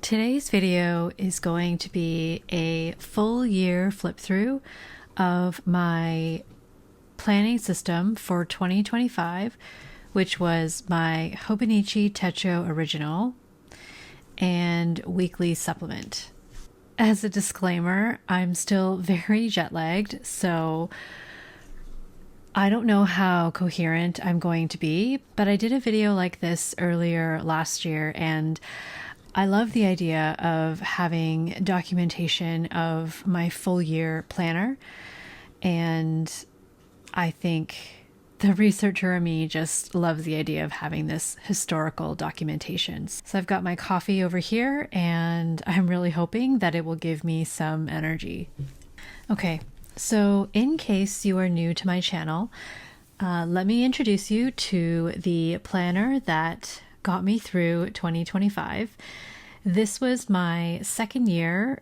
Today's video is going to be a full year flip through of my planning system for 2025, which was my Hobonichi Techo original and weekly supplement. As a disclaimer, I'm still very jet lagged, so I don't know how coherent I'm going to be, but I did a video like this earlier last year, and I love the idea of having documentation of my full year planner, and I think the researcher in me just loves the idea of having this historical documentation. So I've got my coffee over here, and I'm really hoping that it will give me some energy. Okay, so in case you are new to my channel, let me introduce you to the planner that got me through 2025. This was my second year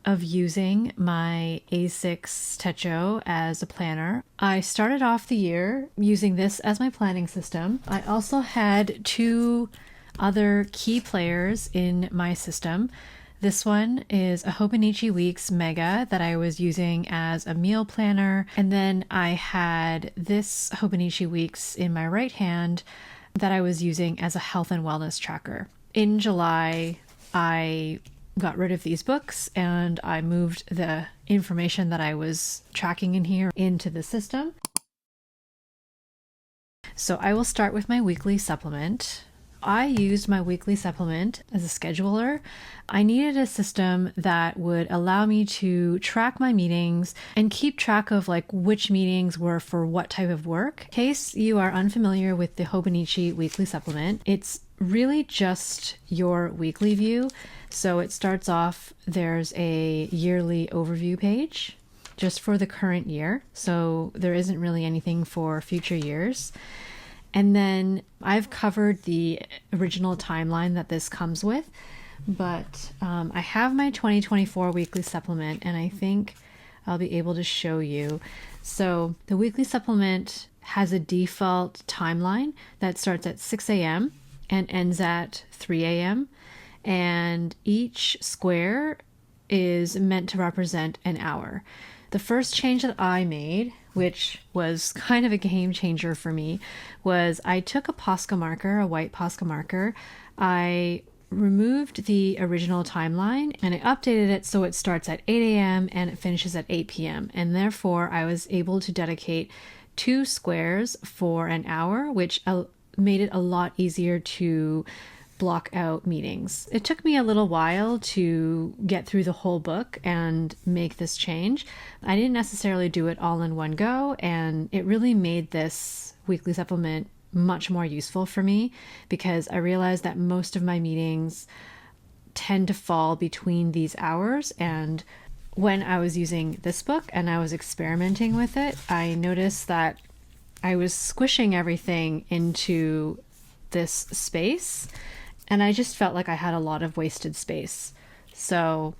of using my A6 techo as a planner. I started off the year using this as my planning system. I also had two other key players in my system. This one is a Hobonichi Weeks Mega that I was using as a meal planner. And then I had this Hobonichi Weeks in my right hand that I was using as a health and wellness tracker. In July, I got rid of these books and I moved the information that I was tracking in here into the system. So I will start with my weekly supplement. I used my weekly supplement as a scheduler. I needed a system that would allow me to track my meetings and keep track of which meetings were for what type of work. In case you are unfamiliar with the Hobonichi weekly supplement, it's really just your weekly view. So it starts off, there's a yearly overview page just for the current year. So there isn't really anything for future years. And then I've covered the original timeline that this comes with, but I have my 2024 weekly supplement, and I think I'll be able to show you. So the weekly supplement has a default timeline that starts at 6 a.m. and ends at 3 a.m. And each square is meant to represent an hour. The first change that I made, which was kind of a game changer for me, was I took a Posca marker, a white Posca marker. I removed the original timeline and I updated it so it starts at 8 a.m. and it finishes at 8 p.m. And therefore I was able to dedicate 2 squares for an hour, which made it a lot easier to block out meetings. It took me a little while to get through the whole book and make this change. I didn't necessarily do it all in one go, and it really made this weekly supplement much more useful for me because I realized that most of my meetings tend to fall between these hours. And when I was using this book and I was experimenting with it, I noticed that I was squishing everything into this space, and I just felt like I had a lot of wasted space. So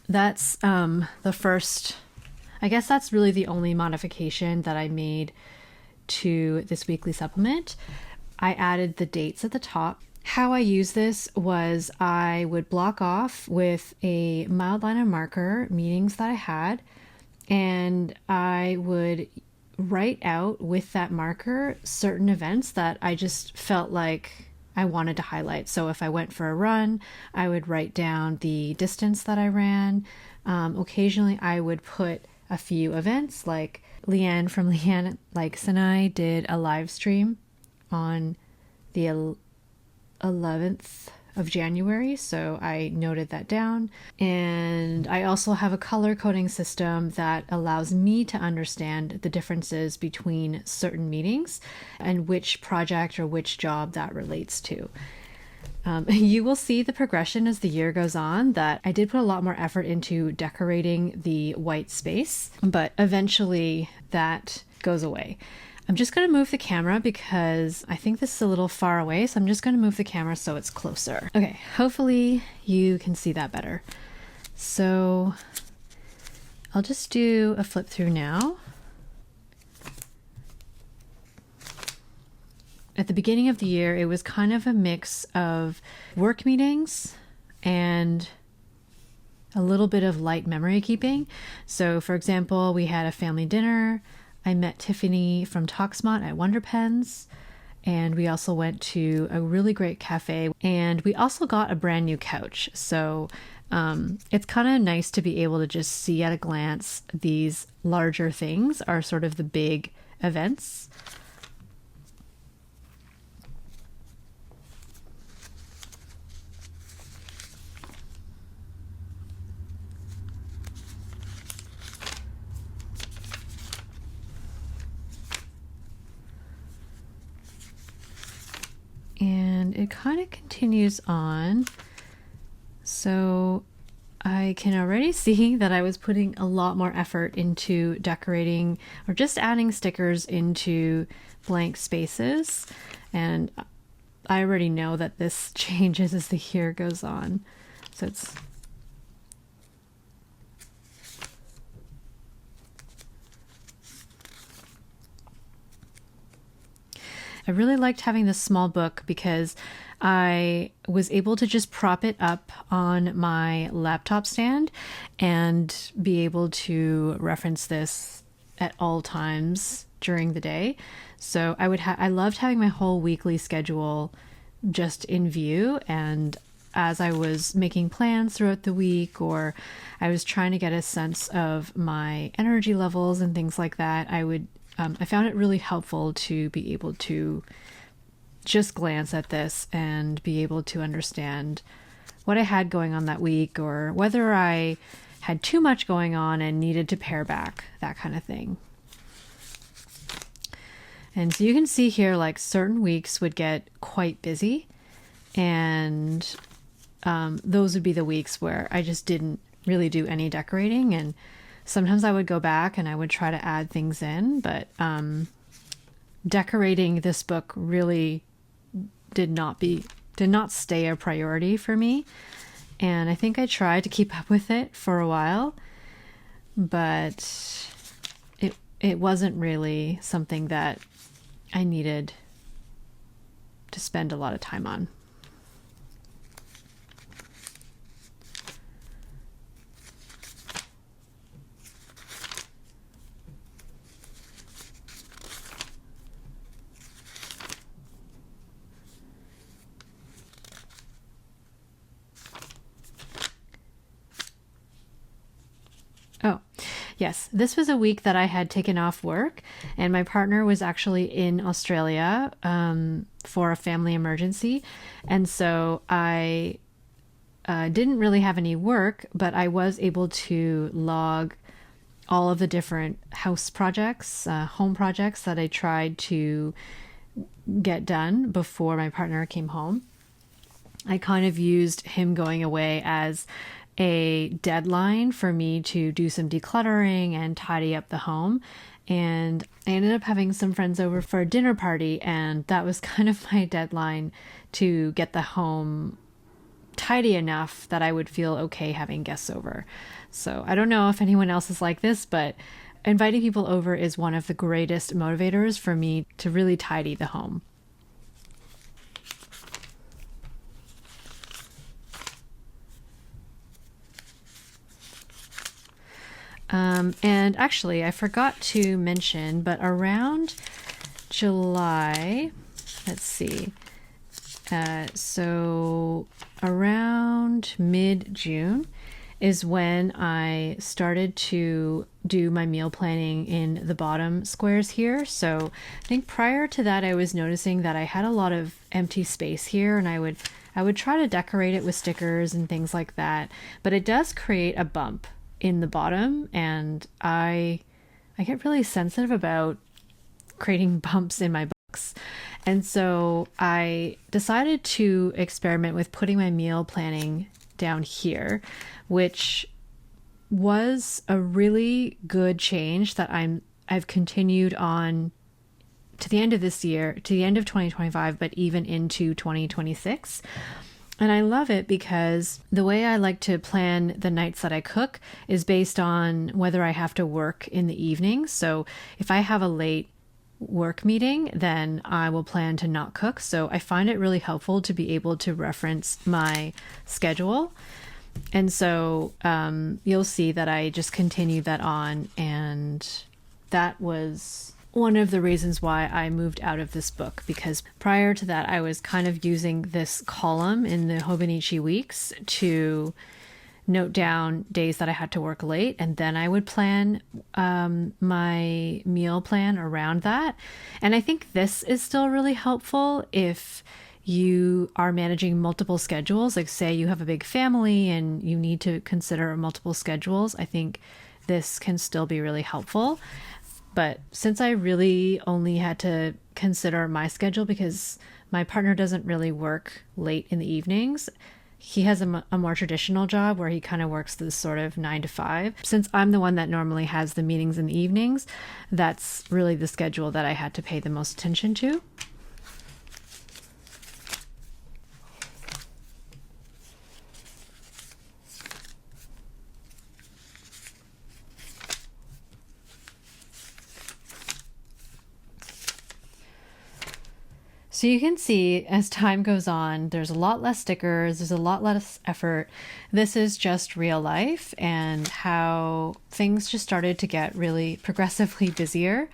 that's the first, I guess that's really the only modification that I made to this weekly supplement. I added the dates at the top. How I use this was I would block off with a mild liner marker meetings that I had, and I would write out with that marker certain events that I just felt like I wanted to highlight. So if I went for a run, I would write down the distance that I ran. Occasionally I would put a few events, like Leanne from Leanne Likes and I did a live stream on the 11th of January, so I noted that down. And I also have a color coding system that allows me to understand the differences between certain meetings and which project or which job that relates to. You will see the progression as the year goes on that I did put a lot more effort into decorating the white space, but eventually that goes away. I'm just going to move the camera because I think this is a little far away, so I'm just going to move the camera so it's closer. Okay, hopefully you can see that better. So I'll just do a flip through now. At the beginning of the year, it was kind of a mix of work meetings, and a little bit of light memory keeping. So for example, we had a family dinner. I met Tiffany from Talksmont at Wonder Pens, and we also went to a really great cafe, and we also got a brand new couch. So it's kind of nice to be able to just see at a glance these larger things are sort of the big events. And it kind of continues on. So I can already see that I was putting a lot more effort into decorating or just adding stickers into blank spaces. And I already know that this changes as the year goes on. So it's I really liked having this small book because I was able to just prop it up on my laptop stand and be able to reference this at all times during the day. So I loved having my whole weekly schedule just in view, and as I was making plans throughout the week, or I was trying to get a sense of my energy levels and things like that, I found it really helpful to be able to just glance at this and be able to understand what I had going on that week, or whether I had too much going on and needed to pare back, that kind of thing. And so you can see here, like, certain weeks would get quite busy, and those would be the weeks where I just didn't really do any decorating, and sometimes I would go back and I would try to add things in, but decorating this book really did not stay a priority for me. And I think I tried to keep up with it for a while, but it wasn't really something that I needed to spend a lot of time on. Oh, yes. This was a week that I had taken off work, and my partner was actually in Australia for a family emergency. And so I didn't really have any work, but I was able to log all of the different house projects, home projects that I tried to get done before my partner came home. I kind of used him going away as a deadline for me to do some decluttering and tidy up the home. And I ended up having some friends over for a dinner party, and that was kind of my deadline to get the home tidy enough that I would feel okay having guests over. So I don't know if anyone else is like this, but inviting people over is one of the greatest motivators for me to really tidy the home. And actually, I forgot to mention, but around July, let's see, so around mid-June is when I started to do my meal planning in the bottom squares here. So I think prior to that, I was noticing that I had a lot of empty space here, and I would try to decorate it with stickers and things like that, but it does create a bump in the bottom, and I get really sensitive about creating bumps in my books. And so I decided to experiment with putting my meal planning down here, which was a really good change that I've continued on to the end of this year, to the end of 2025, but even into 2026. And I love it because the way I like to plan the nights that I cook is based on whether I have to work in the evening. So if I have a late work meeting, then I will plan to not cook. So I find it really helpful to be able to reference my schedule. And so you'll see that I just continued that on, and that was one of the reasons why I moved out of this book, because prior to that I was kind of using this column in the Hobonichi weeks to note down days that I had to work late, and then I would plan my meal plan around that. And I think this is still really helpful if you are managing multiple schedules. Like, say you have a big family and you need to consider multiple schedules, I think this can still be really helpful. But since I really only had to consider my schedule because my partner doesn't really work late in the evenings, he has a more traditional job where he kind of works this sort of 9 to 5. Since I'm the one that normally has the meetings in the evenings, that's really the schedule that I had to pay the most attention to. So you can see as time goes on, there's a lot less stickers, there's a lot less effort. This is just real life and how things just started to get really progressively busier.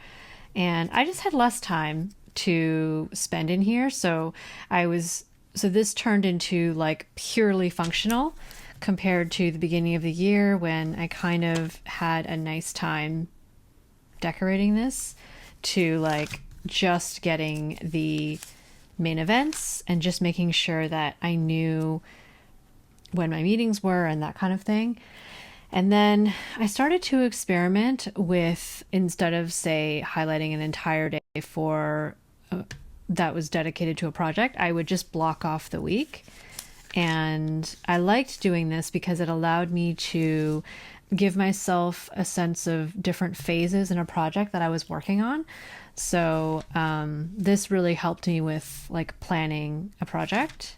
And I just had less time to spend in here. So this turned into like purely functional compared to the beginning of the year when I kind of had a nice time decorating this, to like just getting the main events and just making sure that I knew when my meetings were and that kind of thing. And then I started to experiment with, instead of say highlighting an entire day for that was dedicated to a project, I would just block off the week. And I liked doing this because it allowed me to give myself a sense of different phases in a project that I was working on. So this really helped me with like planning a project.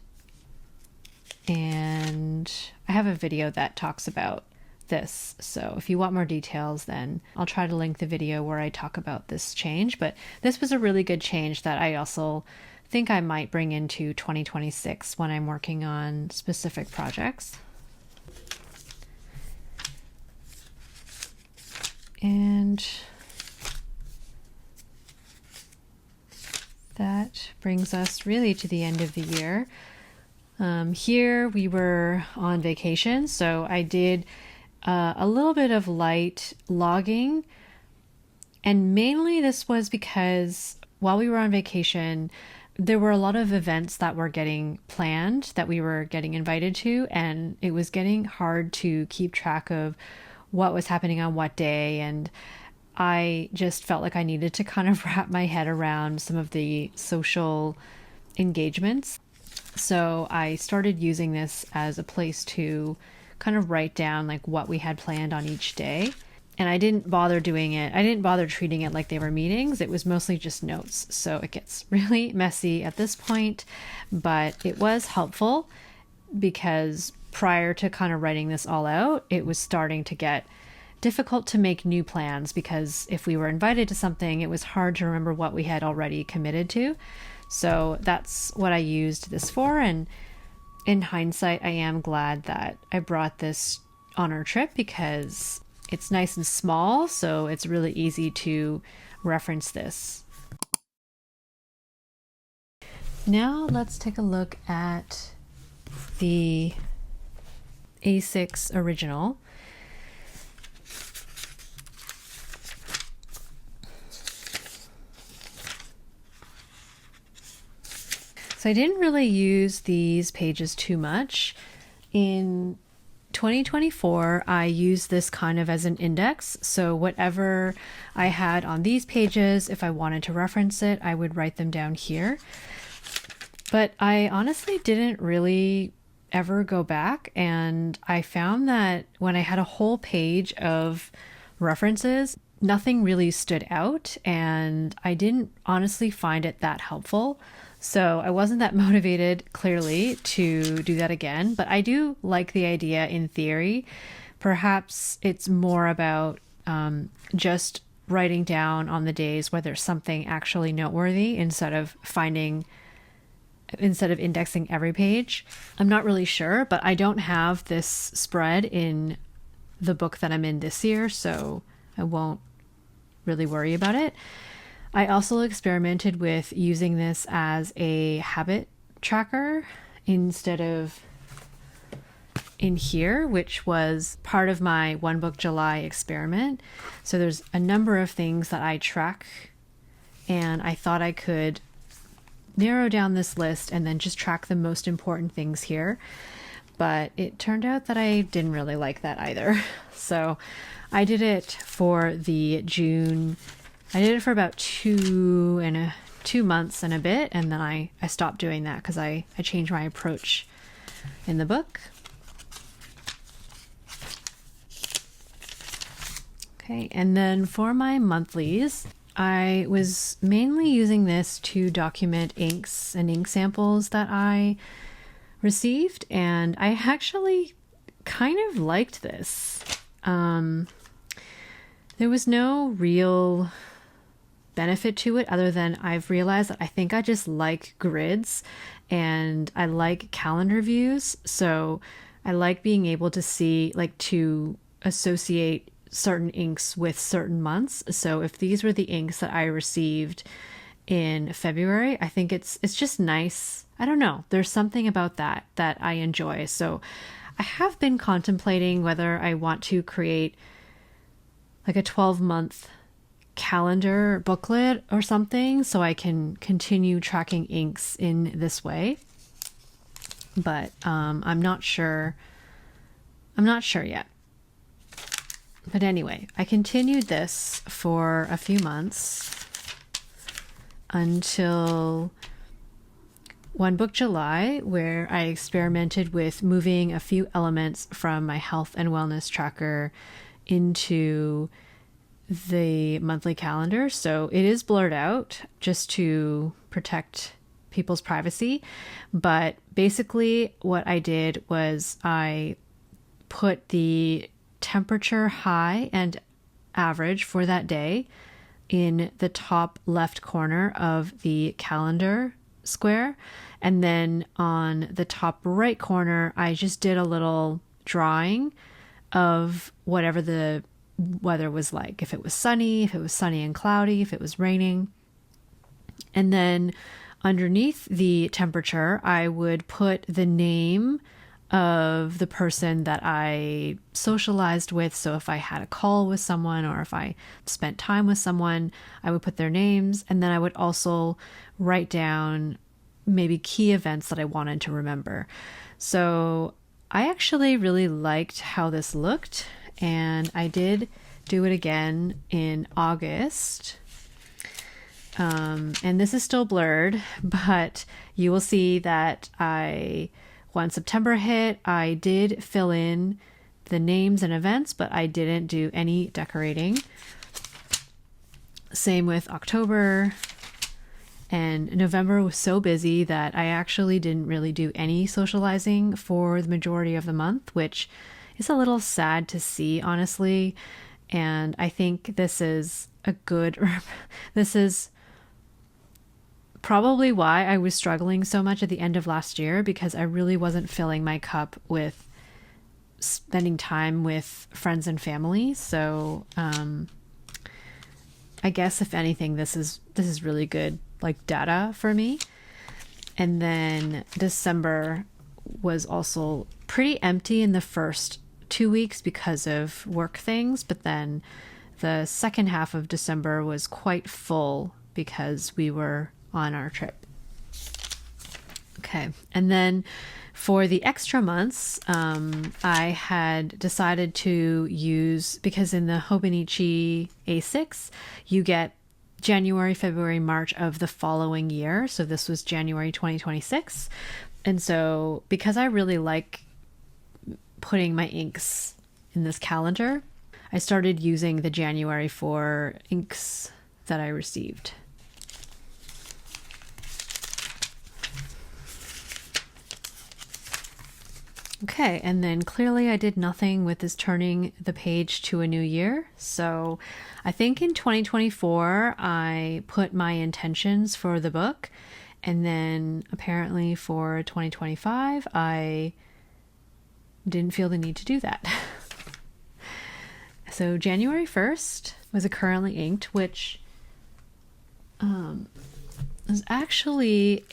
And I have a video that talks about this. So if you want more details, then I'll try to link the video where I talk about this change. But this was a really good change that I also think I might bring into 2026 when I'm working on specific projects. And that brings us really to the end of the year. Here we were on vacation, so I did a little bit of light logging, and mainly this was because while we were on vacation, there were a lot of events that were getting planned that we were getting invited to, and it was getting hard to keep track of what was happening on what day, and I just felt like I needed to kind of wrap my head around some of the social engagements. So I started using this as a place to kind of write down like what we had planned on each day. And I didn't bother doing it. I didn't bother treating it like they were meetings. It was mostly just notes. So it gets really messy at this point, but it was helpful because prior to kind of writing this all out, it was starting to get difficult to make new plans, because if we were invited to something, it was hard to remember what we had already committed to. So that's what I used this for. And in hindsight, I am glad that I brought this on our trip because it's nice and small. So it's really easy to reference this. Now let's take a look at the A6 original. So I didn't really use these pages too much. In 2024, I used this kind of as an index. So whatever I had on these pages, if I wanted to reference it, I would write them down here. But I honestly didn't really ever go back, and I found that when I had a whole page of references, nothing really stood out, and I didn't honestly find it that helpful. So I wasn't that motivated, clearly, to do that again, but I do like the idea in theory. Perhaps it's more about just writing down on the days where there's something actually noteworthy instead of indexing every page. I'm not really sure, but I don't have this spread in the book that I'm in this year, so I won't really worry about it. I also experimented with using this as a habit tracker instead of in here, which was part of my One Book July experiment. So there's a number of things that I track, and I thought I could narrow down this list and then just track the most important things here. But it turned out that I didn't really like that either. So I did it for the June. I did it for about 2 months and a bit, and then I stopped doing that because I changed my approach in the book. Okay, and then for my monthlies, I was mainly using this to document inks and ink samples that I received, and I actually kind of liked this. There was no real benefit to it other than I've realized that I think I just like grids and I like calendar views. So I like being able to see, like, to associate certain inks with certain months. So if these were the inks that I received in February, I think it's just nice. I don't know. There's something about that I enjoy. So I have been contemplating whether I want to create like a 12-month calendar booklet or something so I can continue tracking inks in this way. But I'm not sure. I'm not sure yet. But anyway, I continued this for a few months until One Book July, where I experimented with moving a few elements from my health and wellness tracker into the monthly calendar. So it is blurred out just to protect people's privacy. But basically what I did was I put the temperature high and average for that day in the top left corner of the calendar square. And then on the top right corner, I just did a little drawing of whatever the weather was like. If it was sunny and cloudy, if it was raining. And then underneath the temperature, I would put the name of the person that I socialized with. So if I had a call with someone or if I spent time with someone, I would put their names. And then I would also write down maybe key events that I wanted to remember. So I actually really liked how this looked, and I did do it again in August. And this is still blurred, but you will see that when September hit, I did fill in the names and events, but I didn't do any decorating. Same with October. And November was so busy that I actually didn't really do any socializing for the majority of the month, which is a little sad to see, honestly. And I think this is this is probably why I was struggling so much at the end of last year, because I really wasn't filling my cup with spending time with friends and family. So I guess if anything, this is really good, like, data for me. And then December was also pretty empty in the first 2 weeks because of work things, but then the second half of December was quite full because we were on our trip. Okay, and then for the extra months, I had decided to use, because in the Hobonichi A6, you get January, February, March of the following year. So this was January 2026. And so because I really like putting my inks in this calendar, I started using the January for inks that I received. Okay, and then clearly I did nothing with this turning the page to a new year. So I think in 2024, I put my intentions for the book. And then apparently for 2025, I didn't feel the need to do that. So January 1st was a currently inked, which is actually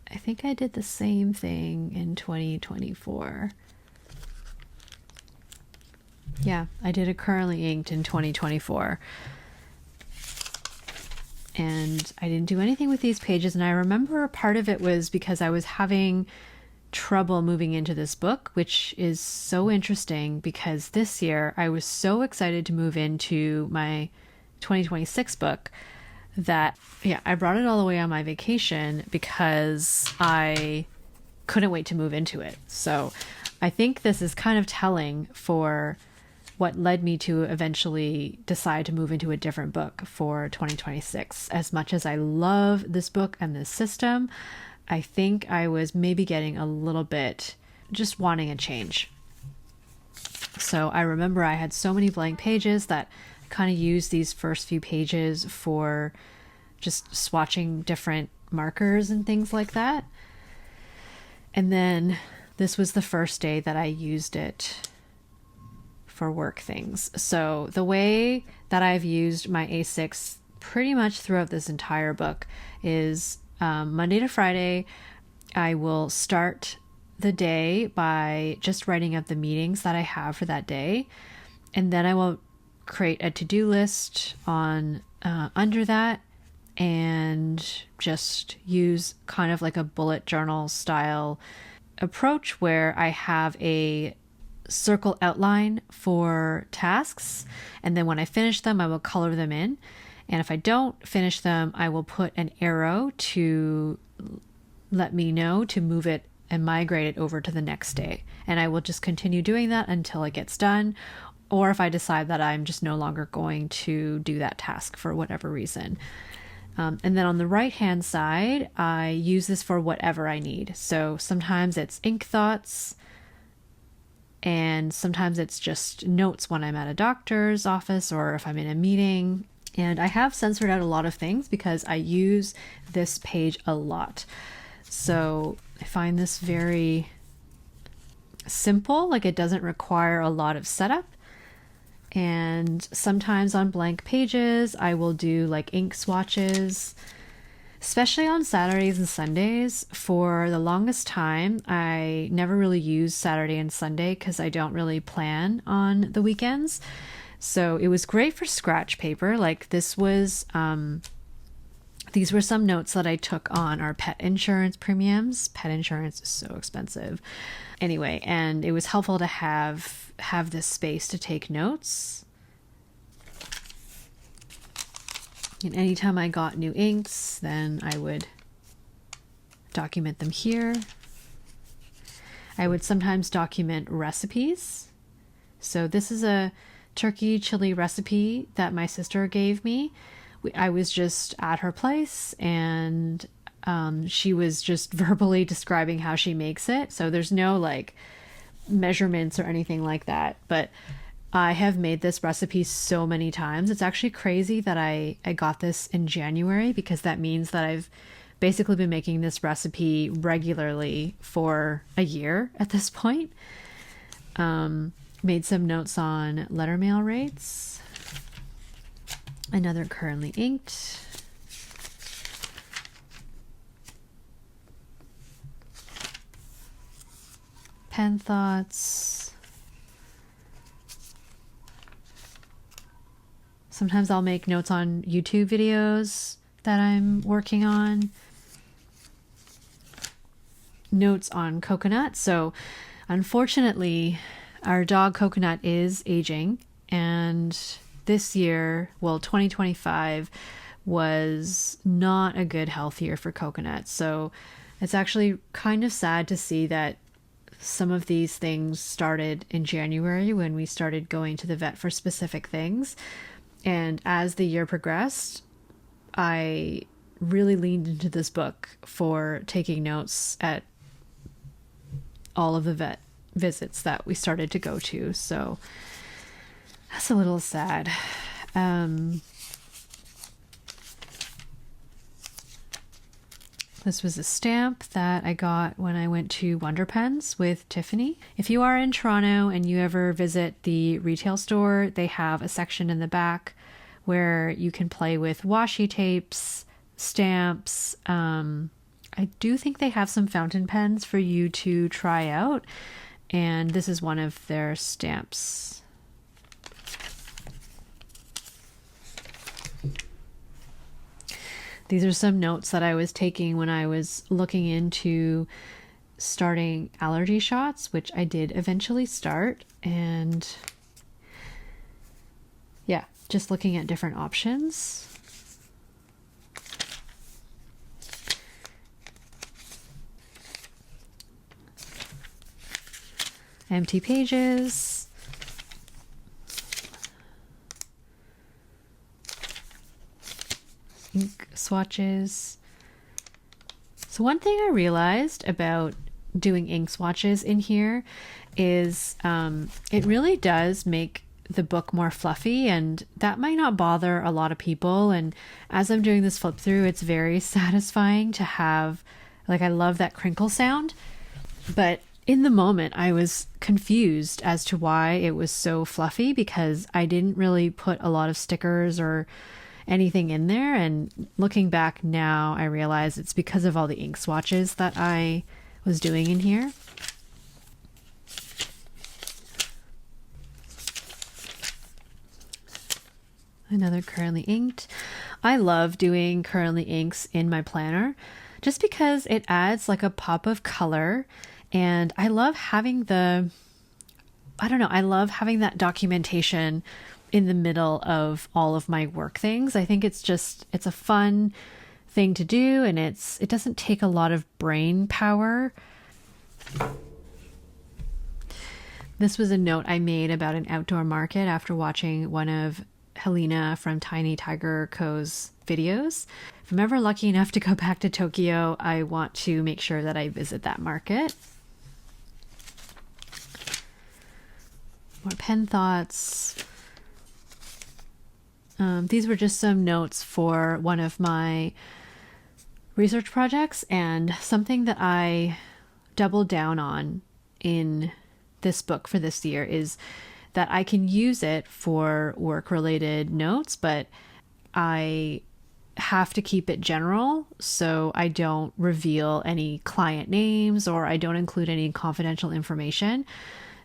I think I did the same thing in 2024. Yeah, I did a currently inked in 2024. And I didn't do anything with these pages. And I remember part of it was because I was having trouble moving into this book, which is so interesting because this year I was so excited to move into my 2026 book that, yeah, I brought it all the way on my vacation because I couldn't wait to move into it. So I think this is kind of telling for what led me to eventually decide to move into a different book for 2026. As much as I love this book and this system, I think I was maybe getting a little bit just wanting a change. So I remember I had so many blank pages that I kind of used these first few pages for just swatching different markers and things like that. And then this was the first day that I used it for work things. So the way that I've used my A6 pretty much throughout this entire book is Monday to Friday, I will start the day by just writing up the meetings that I have for that day. And then I will create a to-do list on under that and just use kind of like a bullet journal style approach where I have a circle outline for tasks. And then when I finish them, I will color them in. And if I don't finish them, I will put an arrow to let me know to move it and migrate it over to the next day. And I will just continue doing that until it gets done. Or if I decide that I'm just no longer going to do that task for whatever reason. And then on the right-hand side, I use this for whatever I need. So sometimes it's ink thoughts, and sometimes it's just notes when I'm at a doctor's office or if I'm in a meeting. And I have censored out a lot of things because I use this page a lot. So I find this very simple, like it doesn't require a lot of setup. And sometimes on blank pages, I will do like ink swatches, especially on Saturdays and Sundays. For the longest time, I never really used Saturday and Sunday because I don't really plan on the weekends. So it was great for scratch paper. Like this was, these were some notes that I took on our pet insurance premiums. Pet insurance is so expensive. Anyway, and it was helpful to have this space to take notes. And anytime I got new inks, then I would document them here. I would sometimes document recipes. So this is a turkey chili recipe that my sister gave me. I was just at her place and she was just verbally describing how she makes it. So there's no like measurements or anything like that. But I have made this recipe so many times. It's actually crazy that I got this in January because that means that I've basically been making this recipe regularly for a year at this point. Made some notes on letter mail rates. Another currently inked. Pen thoughts. Sometimes I'll make notes on YouTube videos that I'm working on. Notes on Coconut. So unfortunately, our dog Coconut is aging, and this year, well, 2025 was not a good health year for Coconut. So it's actually kind of sad to see that some of these things started in January when we started going to the vet for specific things. And as the year progressed, I really leaned into this book for taking notes at all of the vet visits that we started to go to. So that's a little sad. This was a stamp that I got when I went to Wonder Pens with Tiffany. If you are in Toronto and you ever visit the retail store, they have a section in the back where you can play with washi tapes, stamps. I do think they have some fountain pens for you to try out, and this is one of their stamps. These are some notes that I was taking when I was looking into starting allergy shots, which I did eventually start. And yeah, just looking at different options. Empty pages. Ink swatches. So one thing I realized about doing ink swatches in here is it really does make the book more fluffy, and that might not bother a lot of people. And as I'm doing this flip through, it's very satisfying to have, like, I love that crinkle sound, but in the moment I was confused as to why it was so fluffy, because I didn't really put a lot of stickers or anything in there. And looking back now, I realize it's because of all the ink swatches that I was doing in here. Another currently inked. I love doing currently inks in my planner just because it adds like a pop of color, and I love having I love having that documentation in the middle of all of my work things. I think it's a fun thing to do, and it doesn't take a lot of brain power. This was a note I made about an outdoor market after watching one of Helena from Tiny Tiger Co.'s videos. If I'm ever lucky enough to go back to Tokyo, I want to make sure that I visit that market. More pen thoughts. These were just some notes for one of my research projects, and something that I doubled down on in this book for this year is that I can use it for work-related notes, but I have to keep it general, so I don't reveal any client names or I don't include any confidential information,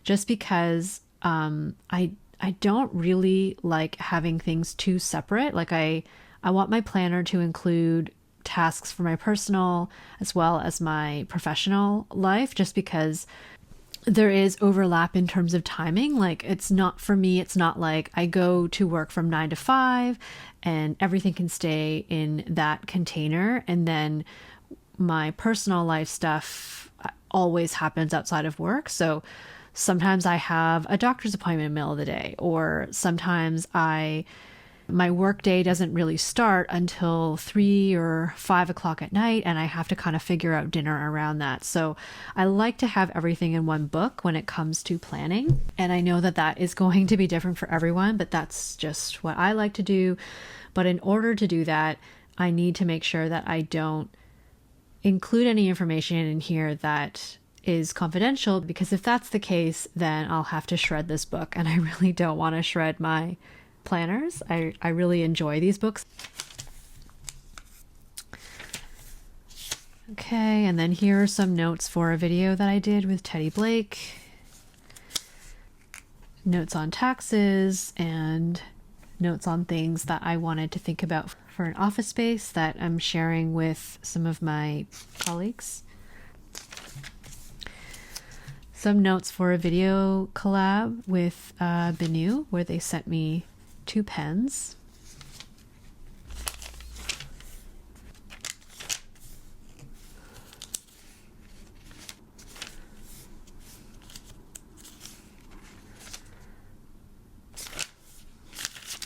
just because I don't really like having things too separate. Like I want my planner to include tasks for my personal as well as my professional life, just because there is overlap in terms of timing. Like, it's not, for me, it's not like I go to work from 9 to 5 and everything can stay in that container, and then my personal life stuff always happens outside of work. So sometimes I have a doctor's appointment in the middle of the day, or sometimes my work day doesn't really start until 3 or 5 o'clock at night, and I have to kind of figure out dinner around that. So I like to have everything in one book when it comes to planning. And I know that that is going to be different for everyone, but that's just what I like to do. But in order to do that, I need to make sure that I don't include any information in here that is confidential, because if that's the case, then I'll have to shred this book, and I really don't want to shred my planners. I really enjoy these books. Okay, and then here are some notes for a video that I did with Teddy Blake. Notes on taxes and notes on things that I wanted to think about for an office space that I'm sharing with some of my colleagues. Some notes for a video collab with Benu, where they sent me 2 pens.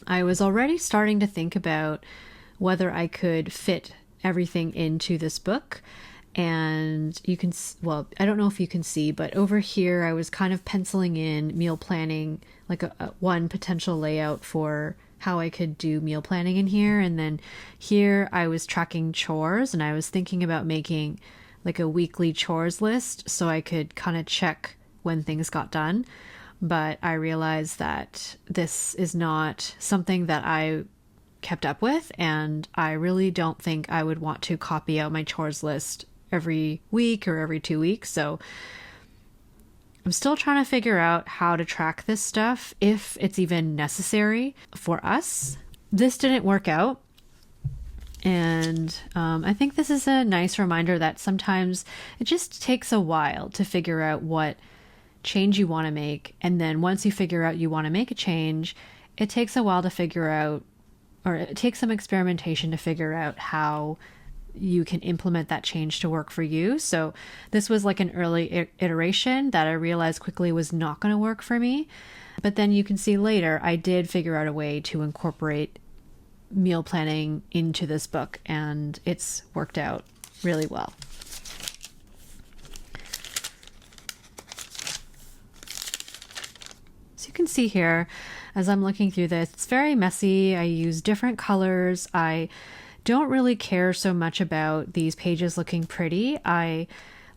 I was already starting to think about whether I could fit everything into this book, And you can, well, I don't know if you can see, but over here I was kind of penciling in meal planning, like one potential layout for how I could do meal planning in here. And then here I was tracking chores, and I was thinking about making like a weekly chores list so I could kind of check when things got done. But I realized that this is not something that I kept up with, and I really don't think I would want to copy out my chores list every week or every 2 weeks. So I'm still trying to figure out how to track this stuff, if it's even necessary for us. This didn't work out. And I think this is a nice reminder that sometimes it just takes a while to figure out what change you want to make. And then once you figure out you want to make a change, it takes a while to figure out, or it takes some experimentation to figure out how you can implement that change to work for you. So this was like an early iteration that I realized quickly was not going to work for me. But then you can see later, I did figure out a way to incorporate meal planning into this book, and it's worked out really well. So you can see here, as I'm looking through this, it's very messy. I use different colors. I don't really care so much about these pages looking pretty. I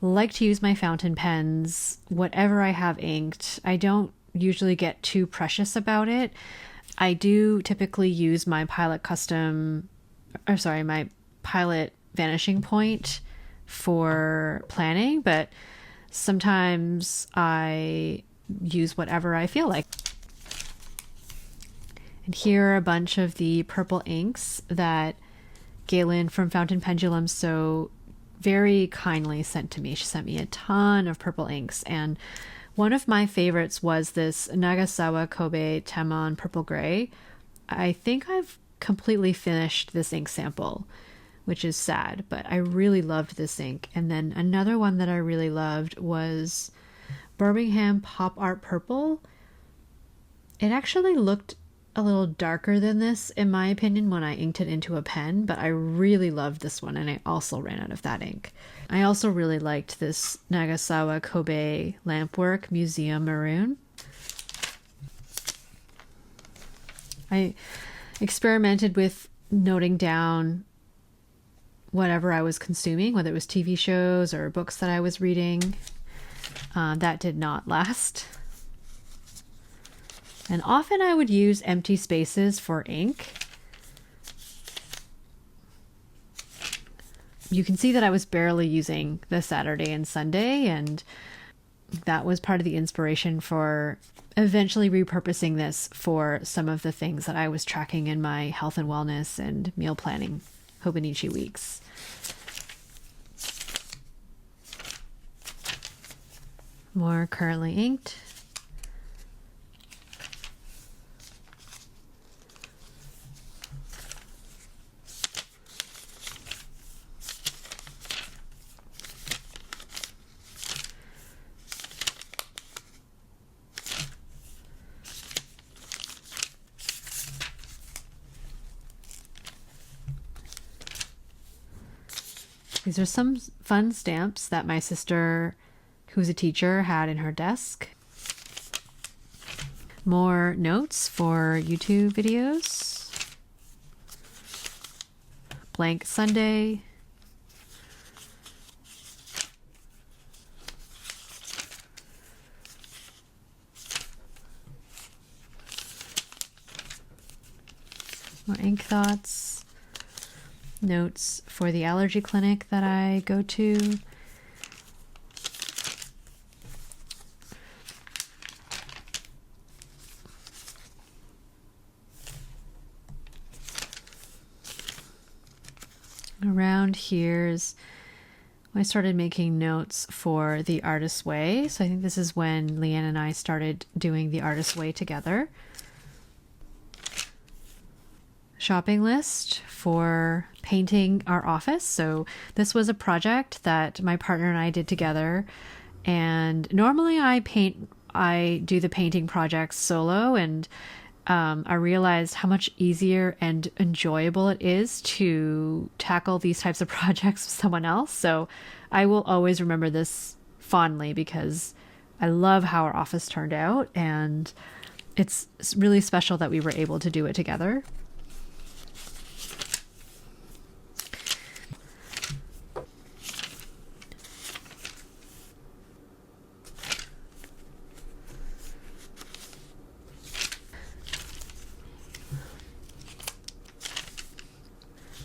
like to use my fountain pens, whatever I have inked. I don't usually get too precious about it. I do typically use my Pilot my Pilot Vanishing Point for planning, but sometimes I use whatever I feel like. And here are a bunch of the purple inks that Galen from Fountain Pendulum so very kindly sent to me. She sent me a ton of purple inks, and one of my favorites was this Nagasawa Kobe Temon Purple Gray. I think I've completely finished this ink sample, which is sad, but I really loved this ink. And then another one that I really loved was Birmingham Pop Art Purple. It actually looked a little darker than this, in my opinion, when I inked it into a pen, but I really loved this one, and I also ran out of that ink. I also really liked this Nagasawa Kobe Lampwork Museum Maroon. I experimented with noting down whatever I was consuming, whether it was TV shows or books that I was reading. That did not last. And often I would use empty spaces for ink. You can see that I was barely using the Saturday and Sunday, and that was part of the inspiration for eventually repurposing this for some of the things that I was tracking in my health and wellness and meal planning Hobonichi weeks. More currently inked. These are some fun stamps that my sister, who's a teacher, had in her desk. More notes for YouTube videos. Blank Sunday. More ink thoughts. Notes for the allergy clinic that I go to. Around here's when I started making notes for the Artist's Way. So I think this is when Leanne and I started doing the Artist's Way together. Shopping list for painting our office. So this was a project that my partner and I did together. And normally I do the painting projects solo, and I realized how much easier and enjoyable it is to tackle these types of projects with someone else. So I will always remember this fondly because I love how our office turned out, and it's really special that we were able to do it together.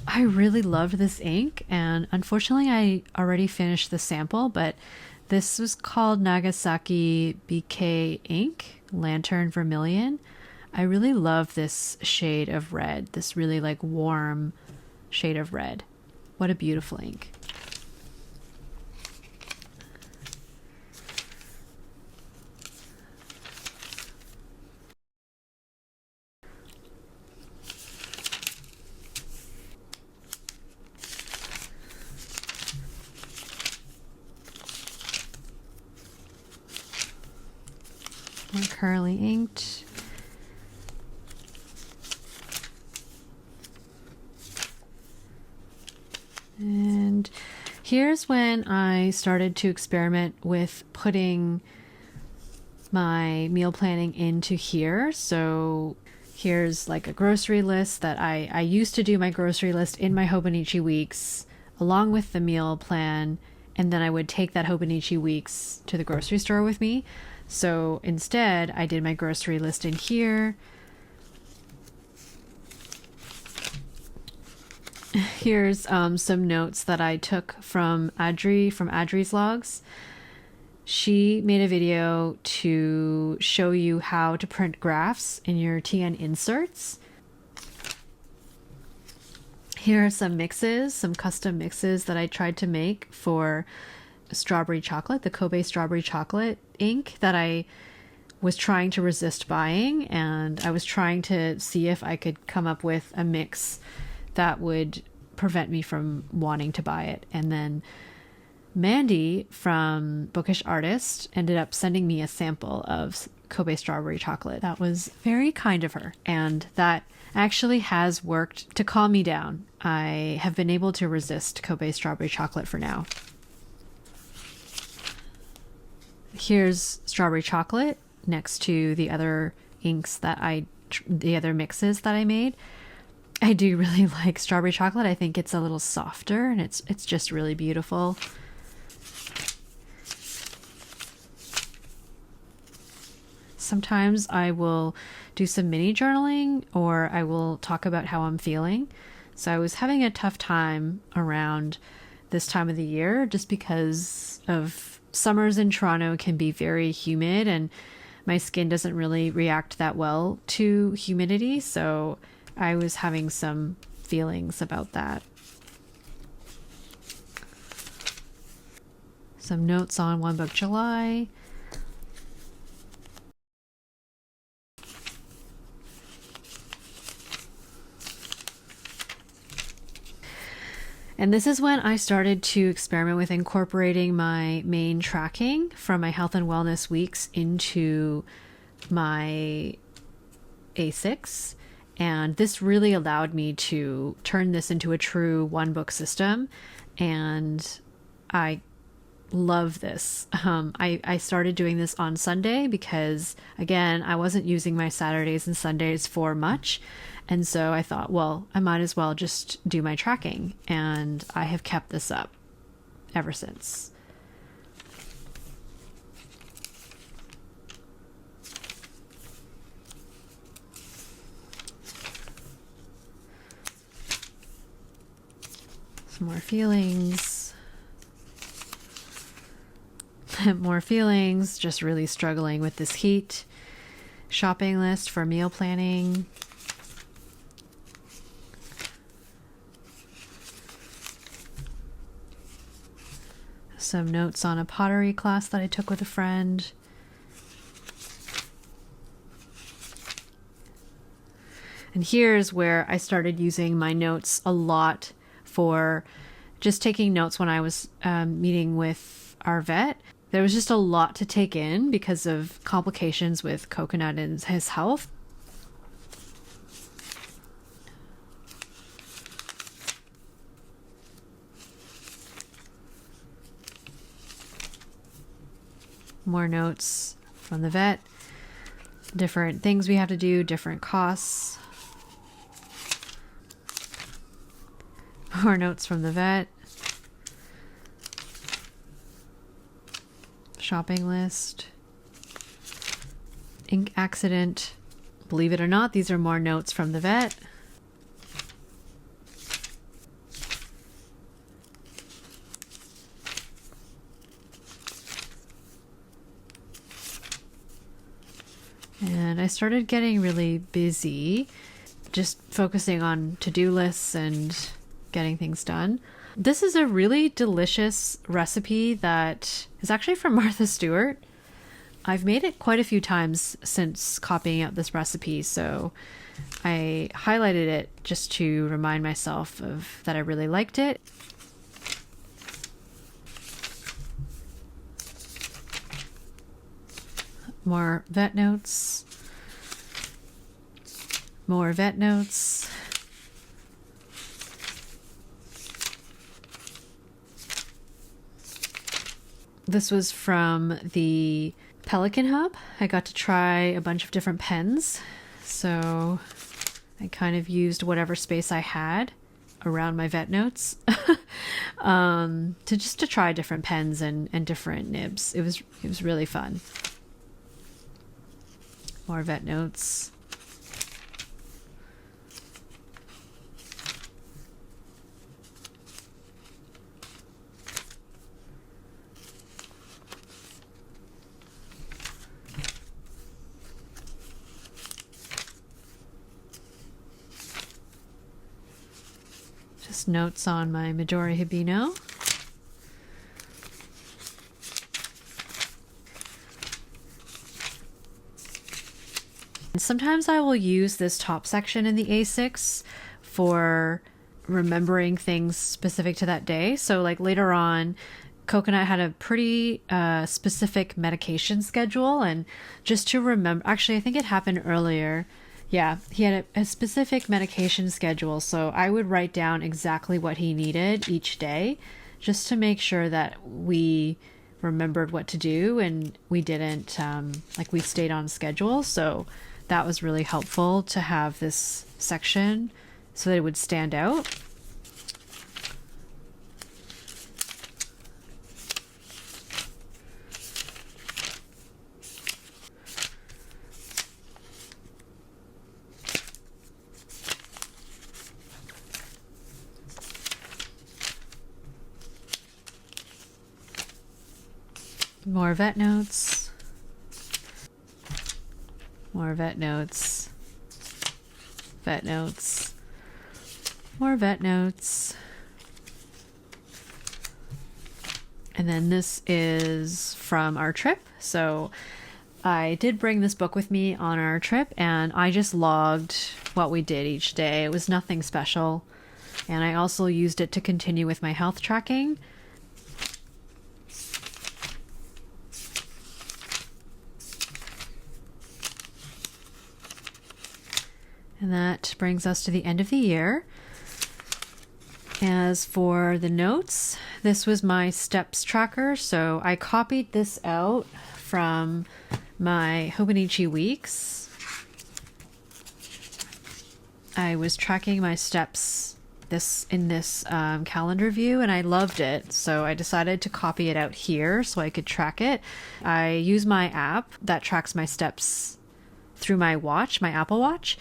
I really loved this ink, and unfortunately I already finished the sample, but this was called Nagasaki BK ink, Lantern Vermilion. I really love this shade of red, this really like warm shade of red. What a beautiful ink. We're currently inked. And here's when I started to experiment with putting my meal planning into here. So here's like a grocery list that I used to do my grocery list in my Hobonichi weeks along with the meal plan, and then I would take that Hobonichi weeks to the grocery store with me. So instead, I did my grocery list in here. Here's some notes that I took from Adri's logs. She made a video to show you how to print graphs in your TN inserts. Here are some mixes, some custom mixes that I tried to make for strawberry chocolate, the Kobe strawberry chocolate ink that I was trying to resist buying, and I was trying to see if I could come up with a mix that would prevent me from wanting to buy it. And then Mandy from Bookish Artist ended up sending me a sample of Kobe strawberry chocolate. That was very kind of her, and that actually has worked to calm me down. I have been able to resist Kobe strawberry chocolate for now. Here's strawberry chocolate next to the other inks that the other mixes that I made. I do really like strawberry chocolate. I think it's a little softer, and it's just really beautiful. Sometimes I will do some mini journaling, or I will talk about how I'm feeling. So I was having a tough time around this time of the year just because of summers in Toronto can be very humid, and my skin doesn't really react that well to humidity. So I was having some feelings about that. Some notes on One Book July. And this is when I started to experiment with incorporating my main tracking from my health and wellness weeks into my A6. And this really allowed me to turn this into a true one book system. And I love this. I started doing this on Sunday because, again, I wasn't using my Saturdays and Sundays for much. And so I thought, well, I might as well just do my tracking. And I have kept this up ever since. Some more feelings. More feelings, just really struggling with this heat. Shopping list for meal planning. Some notes on a pottery class that I took with a friend. And here's where I started using my notes a lot for just taking notes when I was meeting with our vet. There was just a lot to take in because of complications with Coconut and his health. More notes from the vet. Different things we have to do, different costs. More notes from the vet. Shopping list. Ink accident. Believe it or not, these are more notes from the vet. And I started getting really busy, just focusing on to-do lists and getting things done. This is a really delicious recipe that is actually from Martha Stewart. I've made it quite a few times since copying out this recipe, so I highlighted it just to remind myself of that I really liked it. More vet notes. More vet notes. This was from the Pelican Hub. I got to try a bunch of different pens. So I kind of used whatever space I had around my vet notes to try different pens and different nibs. It was really fun. More vet notes. Just notes on my Midori Hobonichi. Sometimes I will use this top section in the A6 for remembering things specific to that day. So like later on, Coconut had a pretty specific medication schedule, and just to remember, actually I think it happened earlier. Yeah, he had a specific medication schedule, so I would write down exactly what he needed each day just to make sure that we remembered what to do and we didn't, we stayed on schedule. So that was really helpful to have this section so that it would stand out. More vet notes. More vet notes. Vet notes. More vet notes. And then this is from our trip. So I did bring this book with me on our trip, and I just logged what we did each day. It was nothing special. And I also used it to continue with my health tracking. And that brings us to the end of the year. As for the notes, this was my steps tracker. So I copied this out from my Hobonichi weeks. I was tracking my steps in this calendar view, and I loved it. So I decided to copy it out here so I could track it. I use my app that tracks my steps through my watch, my Apple Watch.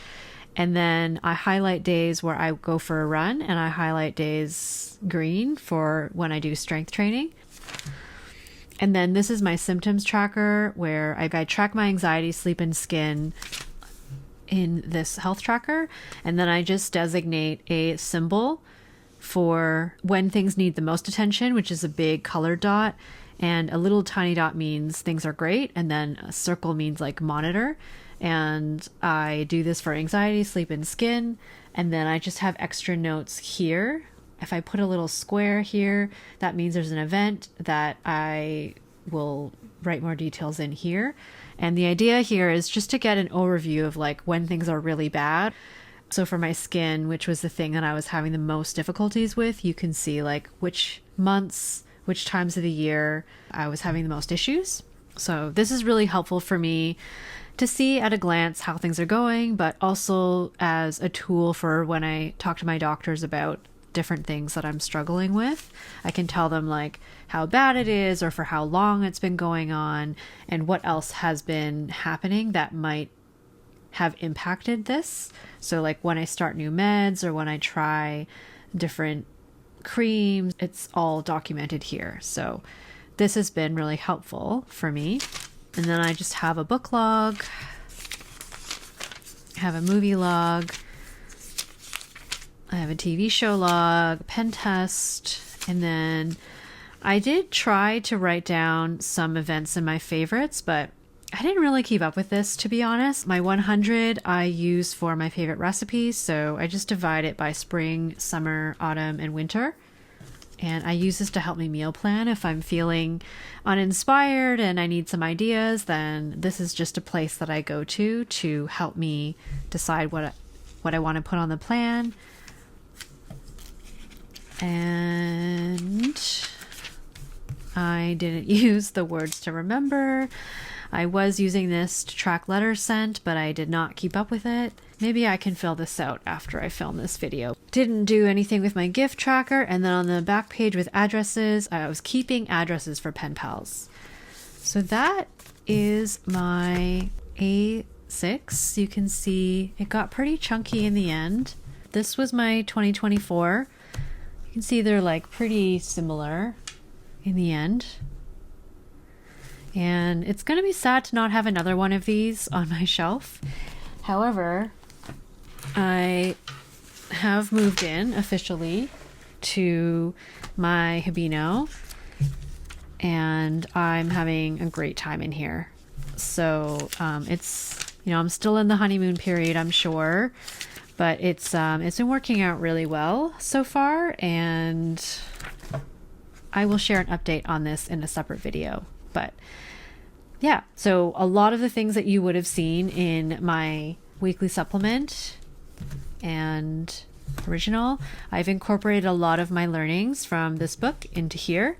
And then I highlight days where I go for a run, and I highlight days green for when I do strength training. And then this is my symptoms tracker where I track my anxiety, sleep, and skin in this health tracker. And then I just designate a symbol for when things need the most attention, which is a big colored dot. And a little tiny dot means things are great. And then a circle means like monitor. And I do this for anxiety, sleep, and skin. And then I just have extra notes here. If I put a little square here, that means there's an event that I will write more details in here. And the idea here is just to get an overview of like when things are really bad. So for my skin, which was the thing that I was having the most difficulties with, you can see like which months, which times of the year I was having the most issues. So this is really helpful for me to see at a glance how things are going, but also as a tool for when I talk to my doctors about different things that I'm struggling with. I can tell them like how bad it is or for how long it's been going on and what else has been happening that might have impacted this. So like when I start new meds or when I try different creams, it's all documented here. So this has been really helpful for me. And then I just have a book log, I have a movie log, I have a TV show log, pen test, and then I did try to write down some events in my favorites, but I didn't really keep up with this, to be honest. My 100 I use for my favorite recipes, so I just divide it by spring, summer, autumn, and winter. And I use this to help me meal plan. If I'm feeling uninspired and I need some ideas, then this is just a place that I go to help me decide what I want to put on the plan. And I didn't use the words to remember. I was using this to track letters sent, but I did not keep up with it. Maybe I can fill this out after I film this video. Didn't do anything with my gift tracker, and then on the back page with addresses, I was keeping addresses for pen pals. So that is my A6. You can see it got pretty chunky in the end. This was my 2024. You can see they're like pretty similar in the end. And it's going to be sad to not have another one of these on my shelf. However, I have moved in officially to my Hobino, and I'm having a great time in here. So it's, I'm still in the honeymoon period, I'm sure, but it's been working out really well so far, and I will share an update on this in a separate video. But yeah, so a lot of the things that you would have seen in my weekly supplement and original, I've incorporated a lot of my learnings from this book into here.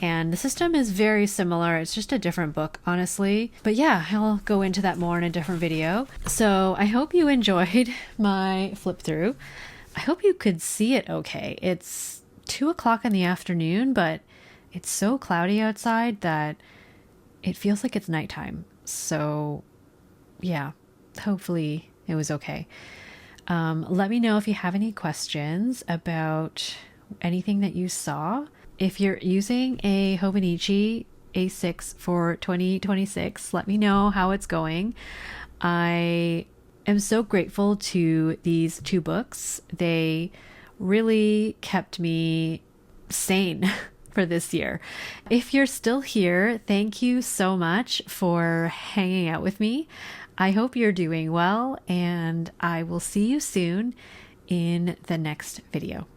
And the system is very similar. It's just a different book, honestly. But yeah, I'll go into that more in a different video. So I hope you enjoyed my flip through. I hope you could see it okay. It's 2 o'clock in the afternoon, but it's so cloudy outside that it feels like it's nighttime. So yeah, hopefully it was okay. Let me know if you have any questions about anything that you saw. If you're using a Hobonichi A6 for 2026, let me know how it's going. I am so grateful to these 2 books. They really kept me sane for this year. If you're still here, thank you so much for hanging out with me. I hope you're doing well, and I will see you soon in the next video.